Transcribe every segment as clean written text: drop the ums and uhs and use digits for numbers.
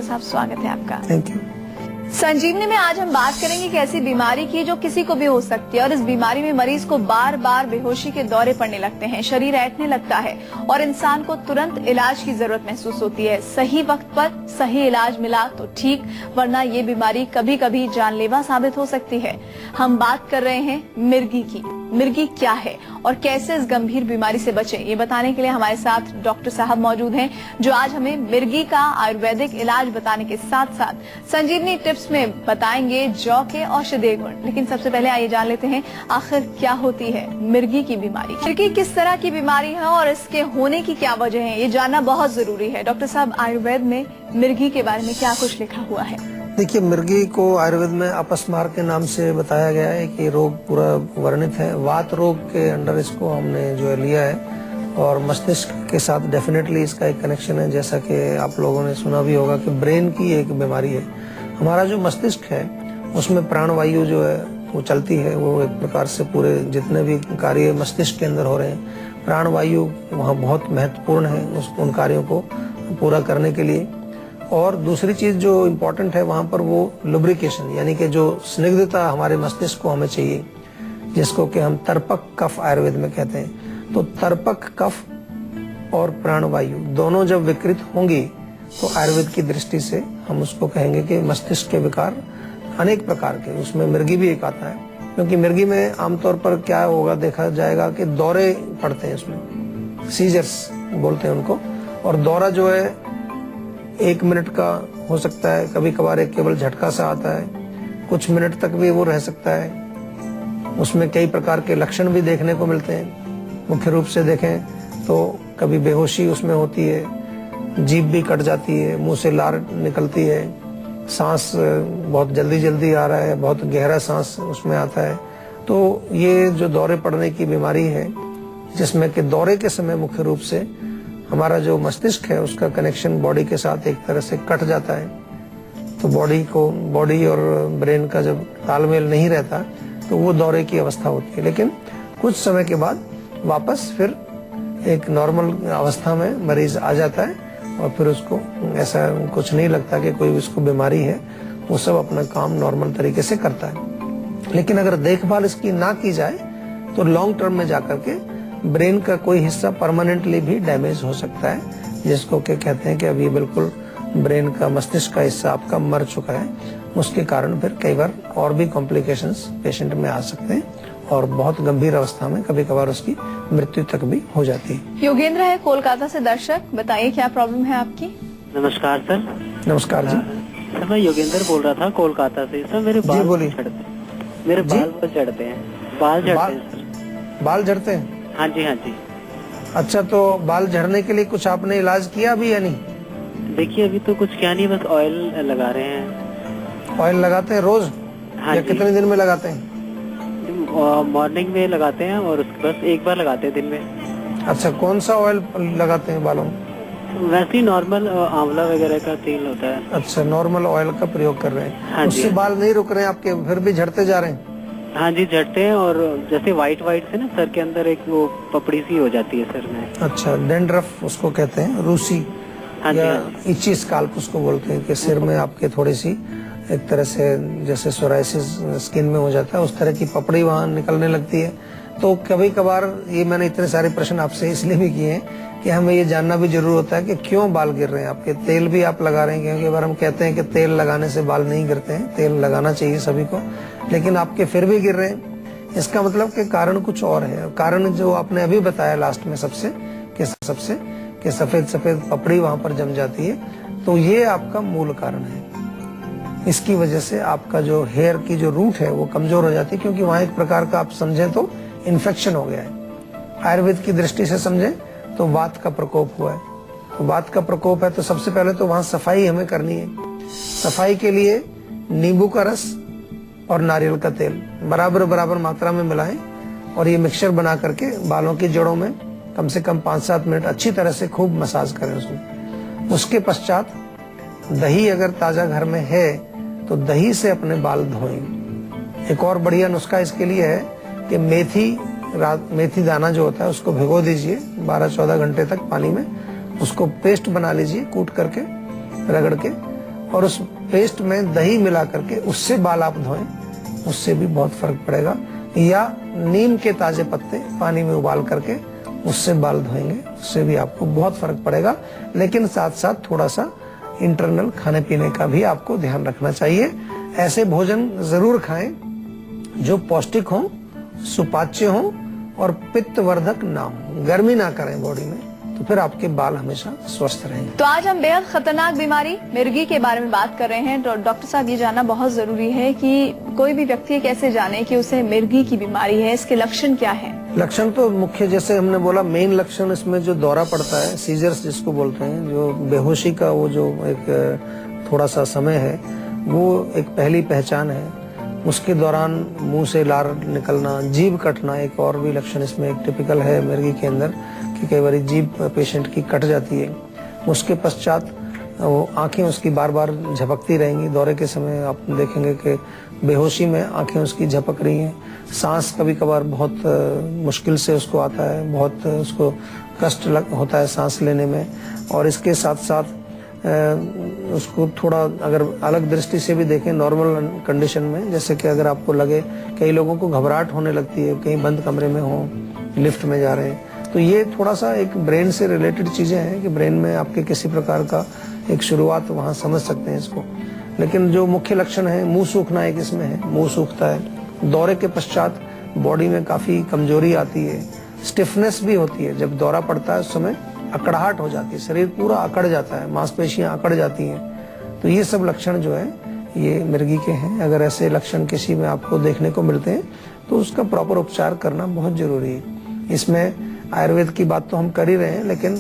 साहब स्वागत है आपका। Thank you. संजीवनी में आज हम बात करेंगे कि ऐसी बीमारी की जो किसी को भी हो सकती है और इस बीमारी में मरीज को बार बार बेहोशी के दौरे पड़ने लगते हैं, शरीर ऐंठने लगता है और इंसान को तुरंत इलाज की जरूरत महसूस होती है। सही वक्त पर सही इलाज मिला तो ठीक, वरना ये बीमारी कभी कभी जानलेवा साबित हो सकती है। हम बात कर रहे हैं मिर्गी की। मिर्गी क्या है और कैसे इस गंभीर बीमारी से बचें, ये बताने के लिए हमारे साथ डॉक्टर साहब मौजूद हैं, जो आज हमें मिर्गी का आयुर्वेदिक इलाज बताने के साथ साथ संजीवनी टिप्स में बताएंगे जौ के औषधीय गुण। लेकिन सबसे पहले आइए जान लेते हैं आखिर क्या होती है मिर्गी की बीमारी। मिर्गी किस तरह की बीमारी है और इसके होने की क्या वजह है, ये जानना बहुत जरूरी है। डॉक्टर साहब, आयुर्वेद में मिर्गी के बारे में क्या कुछ लिखा हुआ है? देखिए, मिर्गी को आयुर्वेद में अपस्मार के नाम से बताया गया है कि रोग पूरा वर्णित है। वात रोग के अंडर इसको हमने जो है लिया है और मस्तिष्क के साथ डेफिनेटली इसका एक कनेक्शन है। जैसा कि आप लोगों ने सुना भी होगा कि ब्रेन की एक बीमारी है। हमारा जो मस्तिष्क है उसमें प्राणवायु जो है वो चलती है। वो एक प्रकार से पूरे जितने भी कार्य मस्तिष्क के अंदर हो रहे हैं, प्राणवायु वहाँ बहुत महत्वपूर्ण है उन कार्यों को पूरा करने के लिए। और दूसरी चीज जो इम्पोर्टेंट है वहां पर वो लुब्रिकेशन, यानी कि जो स्निग्धता हमारे मस्तिष्क को हमें चाहिए, जिसको कि हम तर्पक कफ आयुर्वेद में कहते हैं। तो तर्पक कफ और प्राणवायु दोनों जब विकृत होंगी तो आयुर्वेद की दृष्टि से हम उसको कहेंगे कि मस्तिष्क के विकार अनेक प्रकार के, उसमें मिर्गी भी एक आता है। क्योंकि मिर्गी में आमतौर पर क्या होगा, देखा जाएगा कि दौरे पड़ते हैं, उसमें सीजर्स बोलते हैं उनको। और दौरा जो है 1 मिनट का हो सकता है, कभी कभार एक केवल झटका सा आता है, कुछ मिनट तक भी वो रह सकता है। उसमें कई प्रकार के लक्षण भी देखने को मिलते हैं। मुख्य रूप से देखें तो कभी बेहोशी उसमें होती है, जीभ भी कट जाती है, मुंह से लार निकलती है, सांस बहुत जल्दी जल्दी आ रहा है, बहुत गहरा सांस उसमें आता है। तो ये जो दौरे पड़ने की बीमारी है, जिसमें कि दौरे के समय मुख्य रूप से हमारा जो मस्तिष्क है उसका कनेक्शन बॉडी के साथ एक तरह से कट जाता है। तो बॉडी और ब्रेन का जब तालमेल नहीं रहता तो वो दौरे की अवस्था होती है। लेकिन कुछ समय के बाद वापस फिर एक नॉर्मल अवस्था में मरीज आ जाता है और फिर उसको ऐसा कुछ नहीं लगता कि कोई उसको बीमारी है, वो सब अपना काम नॉर्मल तरीके से करता है। लेकिन अगर देखभाल इसकी ना की जाए तो लॉन्ग टर्म में जाकर के ब्रेन का कोई हिस्सा परमानेंटली भी डैमेज हो सकता है, जिसको के कहते हैं कि अभी बिल्कुल ब्रेन का मस्तिष्क का हिस्सा आपका मर चुका है। उसके कारण फिर कई बार और भी कॉम्प्लिकेशंस पेशेंट में आ सकते हैं और बहुत गंभीर अवस्था में कभी कभार उसकी मृत्यु तक भी हो जाती है। योगेंद्र है कोलकाता से दर्शक, बताइए क्या प्रॉब्लम है आपकी? नमस्कार सर। नमस्कार जी। सर मैं योगेंद्र बोल रहा था कोलकाता से। सर मेरे बाल झड़ते हैं, मेरे बाल बहुत झड़ते हैं। बाल झड़ते हैं सर। बाल झड़ते हैं? हाँ जी, हाँ जी। अच्छा, तो बाल झड़ने के लिए कुछ आपने इलाज किया भी या नहीं? देखिए अभी तो कुछ क्या नहीं, बस ऑयल लगा रहे हैं। ऑयल लगाते हैं रोज? हाँ या जी। कितने दिन में लगाते हैं? मॉर्निंग में लगाते हैं और बस एक बार लगाते हैं दिन में। अच्छा, कौन सा ऑयल लगाते हैं बालों में? वैसे ही नॉर्मल आंवला वगैरह का तेल होता है। अच्छा, नॉर्मल ऑयल का प्रयोग कर रहे हैं। हाँ उससे जी। बाल नहीं रुक रहे हैं आपके, फिर भी झड़ते जा रहे हैं? हाँ जी, झड़ते हैं और जैसे व्हाइट से ना सर के अंदर एक वो पपड़ी सी हो जाती है सर में। अच्छा, डेंड्रफ उसको कहते हैं, रूसी हाँ या जी। इची स्काल्प उसको बोलते हैं कि सिर में आपके थोड़ी सी एक तरह से जैसे सोराइसिस स्किन में हो जाता है, उस तरह की पपड़ी वहाँ निकलने लगती है। तो कभी कभार ये मैंने इतने सारे प्रश्न आपसे इसलिए भी किए हैं कि हमें ये जानना भी जरूर होता है कि क्यों बाल गिर रहे हैं आपके। तेल भी आप लगा रहे हैं, क्योंकि बार हम कहते हैं कि तेल लगाने से बाल नहीं गिरते हैं, तेल लगाना चाहिए सभी को, लेकिन आपके फिर भी गिर रहे हैं। इसका मतलब कि कारण कुछ और है। कारण जो आपने अभी बताया लास्ट में सबसे कि सफेद सफेद पपड़ी वहां पर जम जाती है, तो ये आपका मूल कारण है। इसकी वजह से आपका जो हेयर की जो रूट है वो कमजोर हो जाती है, क्योंकि वहां एक प्रकार का आप समझें तो इन्फेक्शन हो गया है। आयुर्वेद की दृष्टि से समझें तो वात का प्रकोप हुआ है। तो वात का प्रकोप है तो सबसे पहले तो वहां सफाई हमें करनी है। सफाई के लिए नींबू का रस और नारियल का तेल बराबर मात्रा में मिलाएं और ये मिक्सचर बना करके बालों की जड़ों में कम से कम 5-7 मिनट अच्छी तरह से खूब मसाज करें उसमें। उसके पश्चात दही अगर ताजा घर में है तो दही से अपने बाल धोएं। एक और बढ़िया नुस्खा इसके लिए है कि मेथी दाना जो होता है उसको भिगो दीजिए 12-14 घंटे तक पानी में, उसको पेस्ट बना लीजिए कूट करके रगड़ के, और उस पेस्ट में दही मिला करके उससे बाल आप धोएं, उससे भी बहुत फर्क पड़ेगा। या नीम के ताजे पत्ते पानी में उबाल करके उससे बाल धोएंगे, उससे भी आपको बहुत फर्क पड़ेगा। लेकिन साथ साथ थोड़ा सा इंटरनल खाने पीने का भी आपको ध्यान रखना चाहिए। ऐसे भोजन जरूर खाएं जो पौष्टिक हो, सुपाच्य हो और पित्तवर्धक ना हो, गर्मी ना करें बॉडी में, तो फिर आपके बाल हमेशा स्वस्थ रहेंगे। तो आज हम बेहद खतरनाक बीमारी मिर्गी के बारे में बात कर रहे हैं। तो डॉक्टर साहब, ये जानना बहुत जरूरी है कि कोई भी व्यक्ति कैसे जाने कि उसे मिर्गी की बीमारी है, इसके लक्षण क्या है? लक्षण तो मुख्य, जैसे हमने बोला, मेन लक्षण इसमें जो दौरा पड़ता है, सीजर्स जिसको बोलते हैं, जो बेहोशी का वो जो एक थोड़ा सा समय है, वो एक पहली पहचान है। उसके दौरान मुंह से लार निकलना, जीभ कटना एक और भी लक्षण इसमें एक टिपिकल है मिर्गी के अंदर, कि कई बार जीभ पेशेंट की कट जाती है। उसके पश्चात वो आंखें उसकी बार बार झपकती रहेंगी। दौरे के समय आप देखेंगे कि बेहोशी में आंखें उसकी झपक रही हैं। सांस कभी कभार बहुत मुश्किल से उसको आता है, बहुत उसको कष्ट होता है सांस लेने में। और इसके साथ साथ उसको थोड़ा अगर अलग दृष्टि से भी देखें, नॉर्मल कंडीशन में, जैसे कि अगर आपको लगे, कई लोगों को घबराहट होने लगती है कहीं बंद कमरे में हो, लिफ्ट में जा रहे हैं, तो ये थोड़ा सा एक ब्रेन से रिलेटेड चीजें हैं कि ब्रेन में आपके किसी प्रकार का एक शुरुआत वहाँ समझ सकते हैं इसको। लेकिन जो मुख्य लक्षण है, मुंह सूखना एक इसमें है, मुंह सूखता है। दौरे के पश्चात बॉडी में काफी कमजोरी आती है, स्टिफनेस भी होती है। जब दौरा पड़ता है उस समय अकड़ाहट हो जाती है, शरीर पूरा अकड़ जाता है, मांसपेशियां अकड़ जाती हैं। तो ये सब लक्षण जो है ये मिर्गी के हैं। अगर ऐसे लक्षण किसी में आपको देखने को मिलते हैं तो उसका प्रॉपर उपचार करना बहुत जरूरी है। इसमें आयुर्वेद की बात तो हम कर ही रहे हैं, लेकिन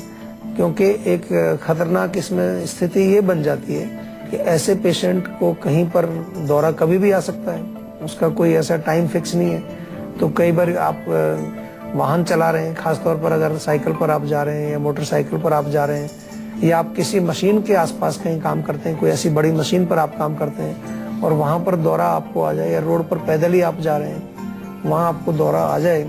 क्योंकि एक खतरनाक इसमें स्थिति ये बन जाती है कि ऐसे पेशेंट को कहीं पर दौरा कभी भी आ सकता है, उसका कोई ऐसा टाइम फिक्स नहीं है। तो कई बार आप वाहन चला रहे हैं, खासतौर पर अगर साइकिल पर आप जा रहे हैं या मोटरसाइकिल पर आप जा रहे हैं, या आप किसी मशीन के आसपास कहीं काम करते हैं, कोई ऐसी बड़ी मशीन पर आप काम करते हैं और वहां पर दौरा आपको आ जाए, या रोड पर पैदल ही आप जा रहे हैं, वहां आपको दौरा आ जाए,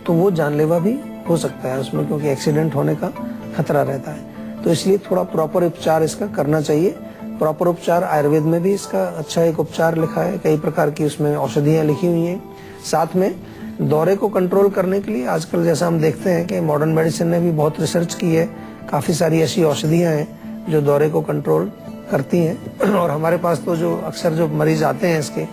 तो वो जानलेवा भी हो सकता है उसमें, क्योंकि एक्सीडेंट होने का खतरा रहता है। तो इसलिए थोड़ा प्रॉपर उपचार इसका करना चाहिए। प्रॉपर उपचार आयुर्वेद में भी इसका अच्छा एक उपचार लिखा है, कई प्रकार की उसमें औषधियां लिखी हुई हैं। साथ में दौरे को कंट्रोल करने के लिए आजकल जैसा हम देखते हैं कि मॉडर्न मेडिसिन ने भी बहुत रिसर्च की है, काफी सारी ऐसी औषधियां हैं जो दौरे को कंट्रोल करती हैं। और हमारे पास तो जो अक्सर जो मरीज आते हैं इसके,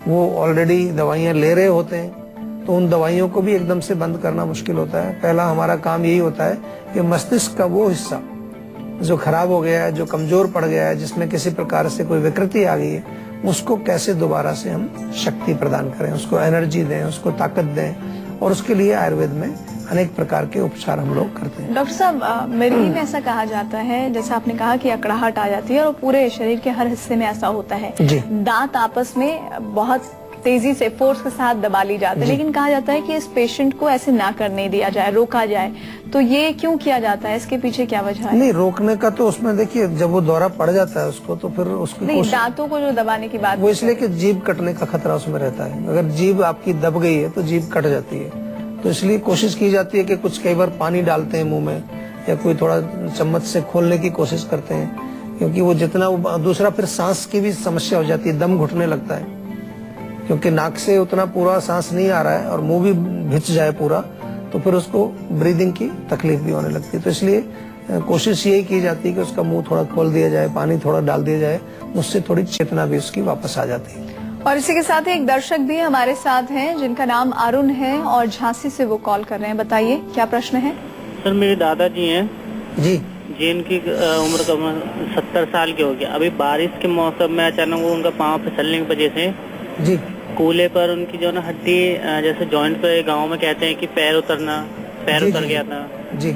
वो ऑलरेडी दवाइयां ले रहे होते हैं, तो उन दवाइयों को भी एकदम से बंद करना मुश्किल होता है। पहला हमारा काम यही होता है कि मस्तिष्क का वो हिस्सा जो खराब हो गया है, जो कमजोर पड़ गया है, जिसमें किसी प्रकार से कोई विकृति आ गई है, उसको कैसे दोबारा से हम शक्ति प्रदान करें, उसको एनर्जी दें, उसको ताकत दें। और उसके लिए आयुर्वेद में अनेक प्रकार के उपचार हम लोग करते हैं। डॉक्टर साहब, मिर्गी में ऐसा कहा जाता है, जैसा आपने कहा कि अकड़ाहट आ जाती है और पूरे शरीर के हर हिस्से में ऐसा होता है। दांत आपस में बहुत तेजी से फोर्स के साथ दबा ली जाती है, लेकिन कहा जाता है कि इस पेशेंट को ऐसे ना करने दिया जाए, रोका जाए। तो ये क्यों किया जाता है, इसके पीछे क्या वजह है? नहीं, रोकने का तो उसमें देखिए, जब वो दौरा पड़ जाता है उसको, तो फिर उसकी नहीं, दांतों को जो दबाने की बात, वो इसलिए कि जीभ कटने का खतरा उसमें रहता है। अगर जीभ आपकी दब गई है तो जीभ कट जाती है। तो इसलिए कोशिश की जाती है कि कुछ कई बार पानी डालते हैं मुंह में, या कोई थोड़ा चम्मच से खोलने की कोशिश करते हैं, क्योंकि वो जितना दूसरा फिर सांस की भी समस्या हो जाती है, दम घुटने लगता है, क्योंकि नाक से उतना पूरा सांस नहीं आ रहा है और मुंह भी भिज जाए पूरा, तो फिर उसको ब्रीदिंग की तकलीफ भी होने लगती है। तो इसलिए कोशिश यही की जाती है कि उसका मुंह थोड़ा खोल दिया जाए, पानी थोड़ा डाल दिया जाए, उससे थोड़ी चेतना भी उसकी वापस आ जाती है। और इसी के साथ ही एक दर्शक भी हमारे साथ हैं जिनका नाम अरुण है और झांसी से वो कॉल कर रहे हैं। बताइए क्या प्रश्न है? सर, मेरे दादाजी हैं जी, जिनकी उम्र का 70 साल की हो गया। अभी बारिश के मौसम में अचानक वो उनका पाँव फिसलने की वजह से जी, कूले पर उनकी जो ना हड्डी, जैसे जॉइंट पे गांव में कहते हैं कि पैर उतर गया था जी।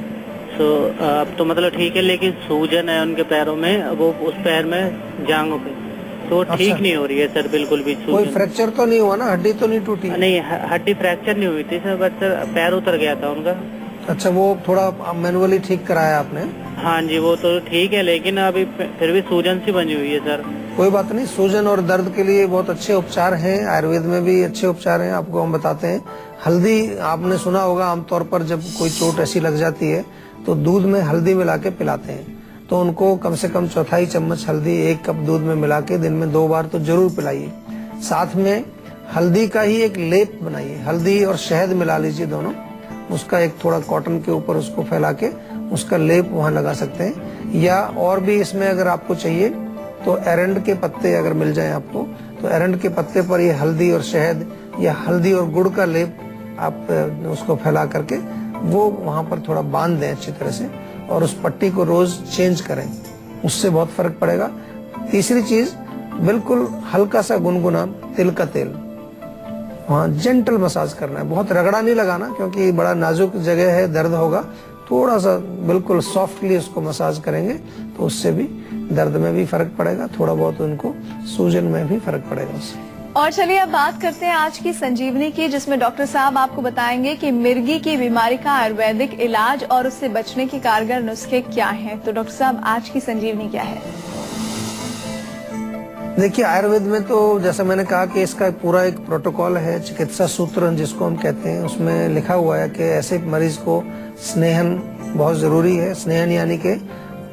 सो अब तो मतलब ठीक है, लेकिन सूजन है उनके पैरों में, वो उस पैर में जांघों पे, तो ठीक नहीं हो रही है सर, बिल्कुल भी। कोई फ्रैक्चर तो नहीं हुआ ना, हड्डी तो नहीं टूटी? नहीं, हड्डी फ्रैक्चर नहीं हुई थी सर, बट सर पैर उतर गया था उनका। अच्छा, वो थोड़ा मैनुअली ठीक कराया आपने? हाँ जी, वो तो ठीक है, लेकिन अभी फिर भी सूजन सी बनी हुई है सर। कोई बात नहीं, सूजन और दर्द के लिए बहुत अच्छे उपचार हैं, आयुर्वेद में भी अच्छे उपचार हैं, आपको हम बताते हैं। हल्दी आपने सुना होगा, आमतौर पर जब कोई चोट ऐसी लग जाती है तो दूध में हल्दी मिला के पिलाते हैं। तो उनको कम से कम 1/4 चम्मच हल्दी 1 कप दूध में मिला के दिन में 2 बार तो जरूर पिलाइए। साथ में हल्दी का ही एक लेप बनाइए, हल्दी और शहद मिला लीजिए दोनों, उसका एक थोड़ा कॉटन के ऊपर उसको फैला के उसका लेप वहां लगा सकते हैं। या और भी इसमें अगर आपको चाहिए तो एरंड के पत्ते अगर मिल जाए आपको, तो एरंड के पत्ते पर ये हल्दी और शहद या हल्दी और गुड़ का लेप आप उसको फैला करके वो वहां पर थोड़ा बांध दें अच्छी तरह से, और उस पट्टी को रोज चेंज करें, उससे बहुत फर्क पड़ेगा। तीसरी चीज, बिल्कुल हल्का सा गुनगुना तिल का तेल वहाँ जेंटल मसाज करना है, बहुत रगड़ा नहीं लगाना क्योंकि बड़ा नाजुक जगह है, दर्द होगा। थोड़ा सा बिल्कुल सॉफ्टली उसको मसाज करेंगे तो उससे भी दर्द में भी फर्क पड़ेगा, थोड़ा बहुत उनको सूजन में भी फर्क पड़ेगा उससे। और चलिए अब बात करते हैं आज की संजीवनी की, जिसमें डॉक्टर साहब आपको बताएंगे कि मिर्गी की बीमारी का आयुर्वेदिक इलाज और उससे बचने के कारगर नुस्खे क्या हैं। तो डॉक्टर साहब आज की संजीवनी क्या है? देखिए, आयुर्वेद में तो जैसा मैंने कहा कि इसका पूरा एक प्रोटोकॉल है, चिकित्सा सूत्र जिसको हम कहते हैं, उसमें लिखा हुआ है कि ऐसे मरीज को स्नेहन बहुत जरूरी है। स्नेहन यानी कि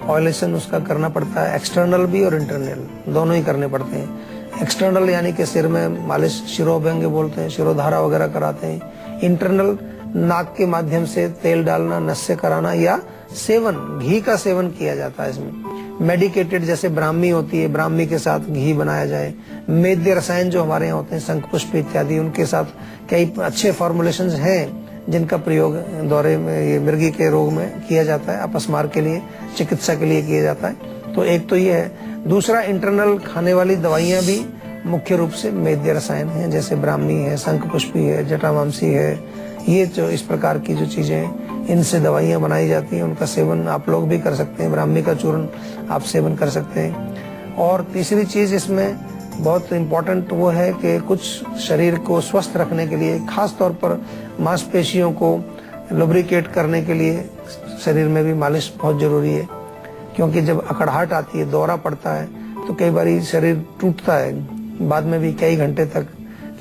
ऑयलेशन उसका करना पड़ता है, एक्सटर्नल भी और इंटरनल दोनों ही करने पड़ते हैं। एक्सटर्नल यानी कि सिर में मालिश, शिरोभंग बोलते हैं, शिरोधारा वगैरह कराते हैं। इंटरनल नाक के माध्यम से तेल डालना, नस्य कराना, या सेवन, घी का सेवन किया जाता है इसमें। मेडिकेटेड जैसे ब्राह्मी होती है, ब्राह्मी के साथ घी बनाया जाए। मेद्य रसायन जो हमारे यहाँ होते हैं, शंखपुष्प इत्यादि, उनके साथ कई अच्छे फॉर्मुलेशंस हैं जिनका प्रयोग दौरे में, ये मिर्गी के रोग में किया जाता है, अपस्मार के लिए, चिकित्सा के लिए किया जाता है। तो एक तो ये है। दूसरा, इंटरनल खाने वाली दवाइयां भी मुख्य रूप से मेद्य रसायन है, जैसे ब्राह्मी है, शंखपुष्पी है, जटामांसी है। ये जो इस प्रकार की जो चीजें हैं, इनसे दवाइयां बनाई जाती हैं, उनका सेवन आप लोग भी कर सकते हैं। ब्राह्मी का चूर्ण आप सेवन कर सकते हैं। और तीसरी चीज इसमें बहुत इम्पोर्टेंट वो है कि कुछ शरीर को स्वस्थ रखने के लिए, खास तौर पर मांसपेशियों को लुब्रिकेट करने के लिए शरीर में भी मालिश बहुत जरूरी है। क्योंकि जब अकड़ाहट आती है, दौरा पड़ता है, तो कई बार शरीर टूटता है, बाद में भी कई घंटे तक,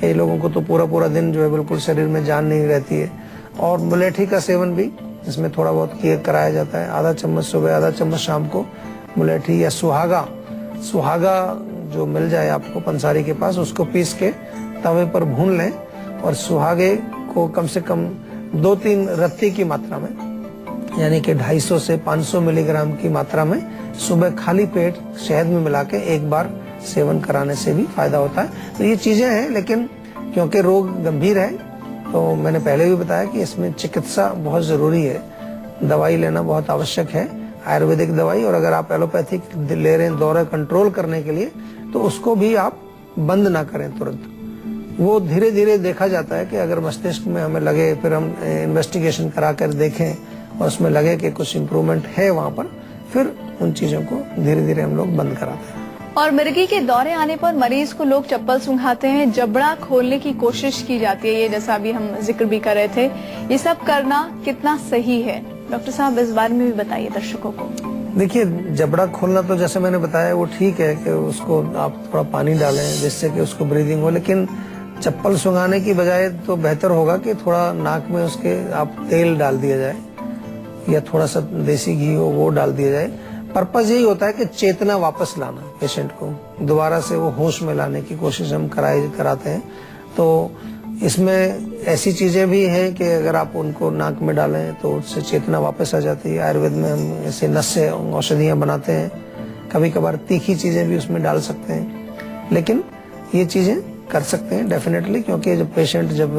कई लोगों को तो पूरा पूरा दिन जो है बिल्कुल शरीर में जान नहीं रहती है। और मुलेठी का सेवन भी इसमें थोड़ा बहुत कराया जाता है। आधा चम्मच सुबह, आधा चम्मच शाम को मुलेठी, या सुहागा जो मिल जाए आपको पंसारी के पास, उसको पीस के तवे पर भून लें, और सुहागे को कम से कम 2-3 रत्ती की मात्रा में, यानी कि 250 से 500 मिलीग्राम की मात्रा में सुबह खाली पेट शहद में मिला के एक बार सेवन कराने से भी फायदा होता है। तो ये चीजें हैं, लेकिन क्योंकि रोग गंभीर है तो मैंने पहले भी बताया कि इसमें चिकित्सा बहुत जरूरी है, दवाई लेना बहुत आवश्यक है, आयुर्वेदिक दवाई। और अगर आप एलोपैथिक ले रहे हैं दौरा कंट्रोल करने के लिए, तो उसको भी आप बंद ना करें तुरंत। वो धीरे धीरे देखा जाता है कि अगर मस्तिष्क में हमें लगे, फिर हम इन्वेस्टिगेशन करा कर देखें और उसमें लगे कि कुछ इम्प्रूवमेंट है वहां पर, फिर उन चीजों को धीरे धीरे हम लोग बंद कराते हैं। और मिर्गी के दौरे आने पर मरीज को लोग चप्पल सुंघाते हैं, जबड़ा खोलने की कोशिश की जाती है, ये जैसा अभी हम जिक्र भी कर रहे थे, ये सब करना कितना सही है? डॉक्टर साहब इस बारे में भी बताइए दर्शकों को। देखिए, जबड़ा खोलना तो जैसे मैंने बताया वो ठीक है कि उसको आप थोड़ा पानी डालें जिससे कि उसको ब्रीदिंग हो, लेकिन चप्पल सुंघाने की बजाय तो बेहतर होगा कि थोड़ा नाक में उसके आप तेल डाल दिया जाए, या थोड़ा सा देसी घी हो वो डाल दिया जाए। पर्पज यही होता है कि चेतना वापस लाना, पेशेंट को दोबारा से वो होश में लाने की कोशिश हम कराते हैं। तो इसमें ऐसी चीजें भी हैं कि अगर आप उनको नाक में डालें तो उससे चेतना वापस आ जाती है। आयुर्वेद में हम ऐसे नस्य औषधियां बनाते हैं, कभी कभार तीखी चीजें भी उसमें डाल सकते हैं, लेकिन ये चीजें कर सकते हैं डेफिनेटली, क्योंकि जब पेशेंट जब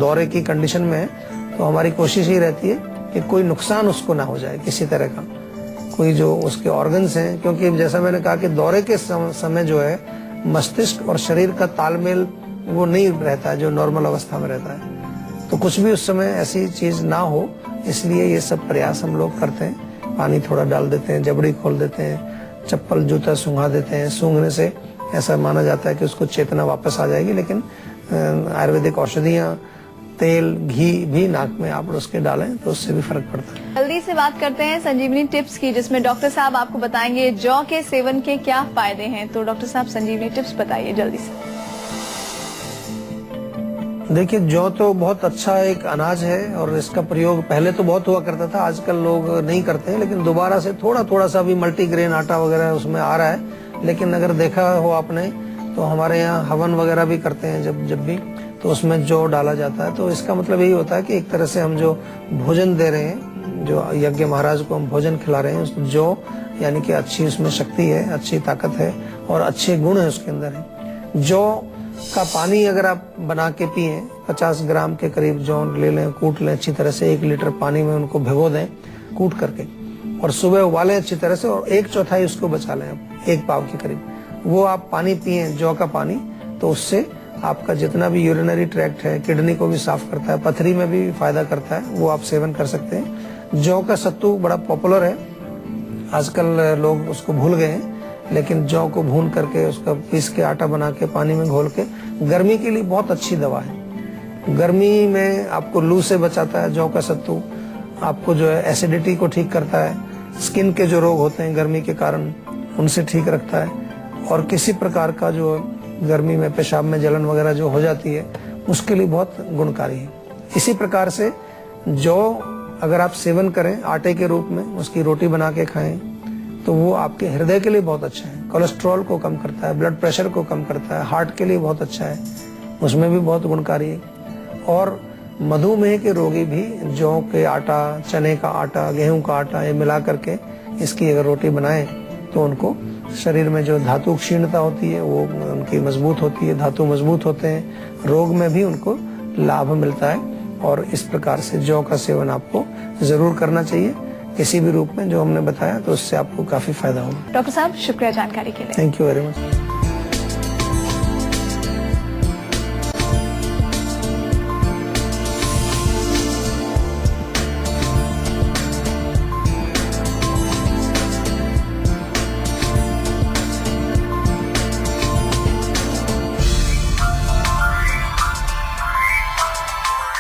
दौरे की कंडीशन में है तो हमारी कोशिश ही रहती है कि कोई नुकसान उसको ना हो जाए किसी तरह का, कोई जो उसके ऑर्गन्स हैं। क्योंकि जैसा मैंने कहा कि दौरे के समय जो है मस्तिष्क और शरीर का तालमेल वो नहीं रहता जो नॉर्मल अवस्था में रहता है, तो कुछ भी उस समय ऐसी चीज ना हो, इसलिए ये सब प्रयास हम लोग करते हैं। पानी थोड़ा डाल देते हैं, जबड़ी खोल देते हैं, चप्पल जूता सूंघा देते हैं। सूंघने से ऐसा माना जाता है कि उसको चेतना वापस आ जाएगी, लेकिन आयुर्वेदिक औषधियां, तेल, घी भी नाक में आप उसके डालें तो उससे भी फर्क पड़ता है। जल्दी से बात करते हैं संजीवनी टिप्स की, जिसमें डॉक्टर साहब आपको बताएंगे जौ के सेवन के क्या फायदे हैं। तो डॉक्टर साहब संजीवनी टिप्स बताइए जल्दी से। देखिए, जौ तो बहुत अच्छा एक अनाज है और इसका प्रयोग पहले तो बहुत हुआ करता था, आजकल लोग नहीं करते हैं, लेकिन दोबारा से थोड़ा थोड़ा सा भी मल्टीग्रेन आटा वगैरह उसमें आ रहा है। लेकिन अगर देखा हो आपने तो हमारे यहाँ हवन वगैरह भी करते हैं जब भी, तो उसमें जौ डाला जाता है। तो इसका मतलब यही होता है कि एक तरह से हम जो भोजन दे रहे हैं, जो यज्ञ महाराज को हम भोजन खिला रहे हैं, जौ यानी कि अच्छी उसमें शक्ति है, अच्छी ताकत है और अच्छे गुण है उसके अंदर है। जौ का पानी अगर आप बना के पिए, 50 ग्राम के करीब जौ ले लें, कूट लें अच्छी तरह से, 1 लीटर पानी में उनको भिगो दें कूट करके, और सुबह उबालें अच्छी तरह से और 1/4 उसको बचा लें, 1 पाव के करीब वो आप पानी पिए जौ का पानी, तो उससे आपका जितना भी यूरिनरी ट्रैक्ट है, किडनी को भी साफ करता है, पथरी में भी फायदा करता है, वो आप सेवन कर सकते हैं। जौ का सत्तू बड़ा पॉपुलर है, आजकल लोग उसको भूल गए हैं, लेकिन जौ को भून करके उसका पीस के आटा बना के पानी में घोल के, गर्मी के लिए बहुत अच्छी दवा है। गर्मी में आपको लू से बचाता है जौ का सत्तू, आपको जो है एसिडिटी को ठीक करता है, स्किन के जो रोग होते हैं गर्मी के कारण उनसे ठीक रखता है, और किसी प्रकार का जो गर्मी में पेशाब में जलन वगैरह जो हो जाती है उसके लिए बहुत गुणकारी है। इसी प्रकार से जौ अगर आप सेवन करें आटे के रूप में, उसकी रोटी बना के खाएं, तो वो आपके हृदय के लिए बहुत अच्छा है, कोलेस्ट्रॉल को कम करता है, ब्लड प्रेशर को कम करता है, हार्ट के लिए बहुत अच्छा है, उसमें भी बहुत गुणकारी है। और मधुमेह के रोगी भी जौ के आटा, चने का आटा, गेहूं का आटा ये मिला करके इसकी अगर रोटी बनाएं तो उनको शरीर में जो धातु क्षीणता होती है वो उनकी मजबूत होती है, धातु मजबूत होते हैं, रोग में भी उनको लाभ मिलता है। और इस प्रकार से जौ का सेवन आपको जरूर करना चाहिए किसी भी रूप में, जो हमने बताया, तो उससे आपको काफी फायदा होगा। डॉक्टर साहब, शुक्रिया जानकारी के लिए। Thank you very much.